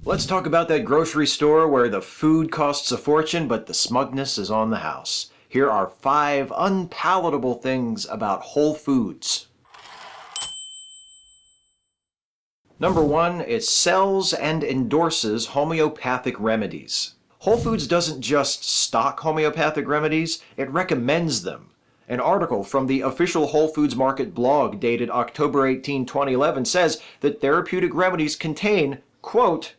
Let's talk about that grocery store where the food costs a fortune, but the smugness is on the house. Here are 5 unpalatable things about Whole Foods. Number 1, it sells and endorses homeopathic remedies. Whole Foods doesn't just stock homeopathic remedies, it recommends them. An article from the official Whole Foods Market blog dated October 18, 2011 says that therapeutic remedies contain, quote,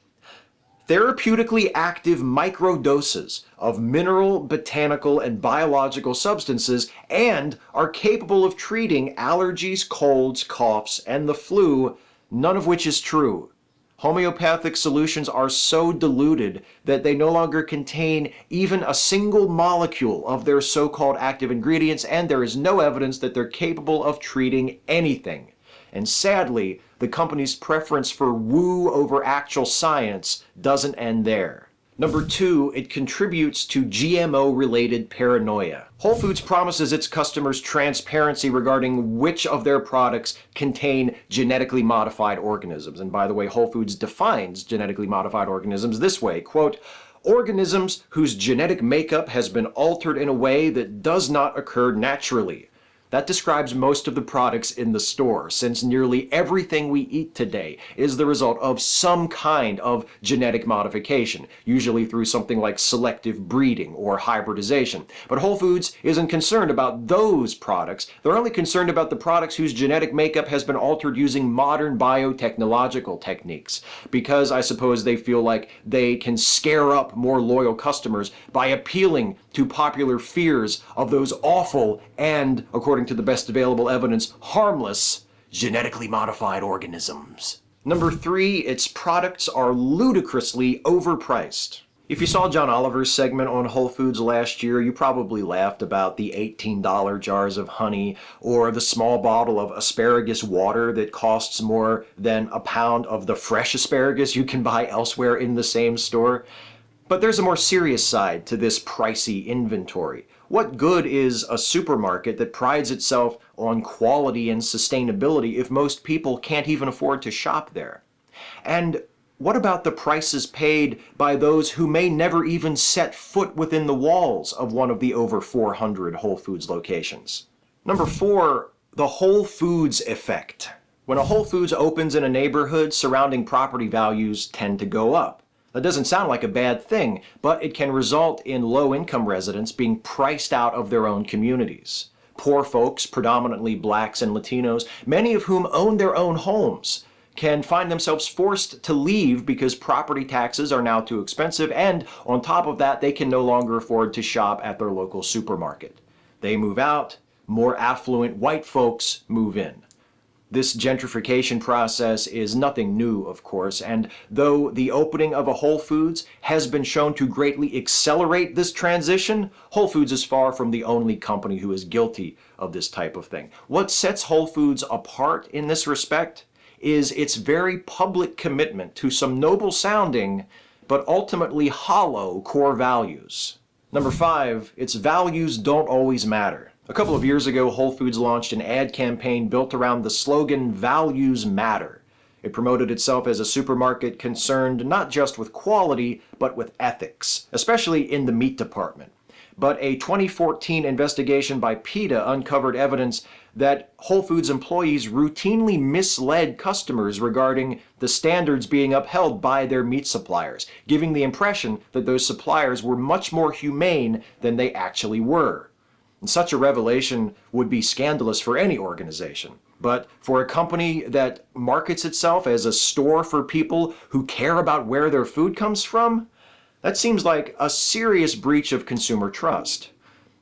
therapeutically active microdoses of mineral, botanical, and biological substances and are capable of treating allergies, colds, coughs, and the flu, none of which is true. Homeopathic solutions are so diluted that they no longer contain even a single molecule of their so-called active ingredients, and there is no evidence that they're capable of treating anything. And sadly, the company's preference for woo over actual science doesn't end there. Number 2, it contributes to GMO-related paranoia. Whole Foods promises its customers transparency regarding which of their products contain genetically modified organisms. And by the way, Whole Foods defines genetically modified organisms this way, quote, organisms whose genetic makeup has been altered in a way that does not occur naturally. That describes most of the products in the store, since nearly everything we eat today is the result of some kind of genetic modification, usually through something like selective breeding or hybridization. But Whole Foods isn't concerned about those products. They're only concerned about the products whose genetic makeup has been altered using modern biotechnological techniques, because I suppose they feel like they can scare up more loyal customers by appealing to popular fears of those awful and, according to the best available evidence, harmless genetically modified organisms. Number 3, its products are ludicrously overpriced. If you saw John Oliver's segment on Whole Foods last year, you probably laughed about the $18 jars of honey or the small bottle of asparagus water that costs more than a pound of the fresh asparagus you can buy elsewhere in the same store. But there's a more serious side to this pricey inventory. What good is a supermarket that prides itself on quality and sustainability if most people can't even afford to shop there? And what about the prices paid by those who may never even set foot within the walls of one of the over 400 Whole Foods locations? Number 4, the Whole Foods effect. When a Whole Foods opens in a neighborhood, surrounding property values tend to go up. That doesn't sound like a bad thing, but it can result in low-income residents being priced out of their own communities. Poor folks, predominantly blacks and Latinos, many of whom own their own homes, can find themselves forced to leave because property taxes are now too expensive, and on top of that, they can no longer afford to shop at their local supermarket. They move out, more affluent white folks move in. This gentrification process is nothing new, of course, and though the opening of a Whole Foods has been shown to greatly accelerate this transition, Whole Foods is far from the only company who is guilty of this type of thing. What sets Whole Foods apart in this respect is its very public commitment to some noble-sounding but ultimately hollow core values. Number 5, its values don't always matter. A couple of years ago, Whole Foods launched an ad campaign built around the slogan, "Values Matter." It promoted itself as a supermarket concerned not just with quality, but with ethics, especially in the meat department. But a 2014 investigation by PETA uncovered evidence that Whole Foods employees routinely misled customers regarding the standards being upheld by their meat suppliers, giving the impression that those suppliers were much more humane than they actually were. And such a revelation would be scandalous for any organization. But for a company that markets itself as a store for people who care about where their food comes from, that seems like a serious breach of consumer trust.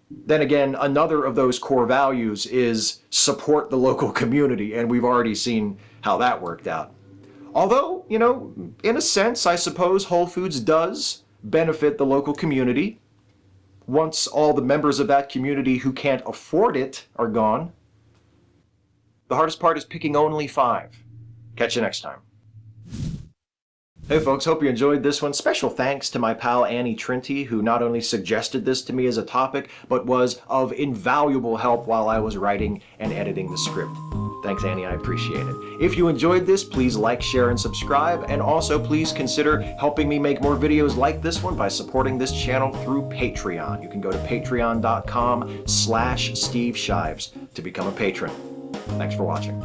Then again, another of those core values is support the local community, and we've already seen how that worked out. Although, in a sense, I suppose Whole Foods does benefit the local community once all the members of that community who can't afford it are gone. The hardest part is picking only 5. Catch you next time. Hey folks, hope you enjoyed this one. Special thanks to my pal Annie Trendy, who not only suggested this to me as a topic, but was of invaluable help while I was writing and editing the script. Thanks, Annie. I appreciate it. If you enjoyed this, please like, share, and subscribe. And also, please consider helping me make more videos like this one by supporting this channel through Patreon. You can go to patreon.com/Steve Shives to become a patron. Thanks for watching.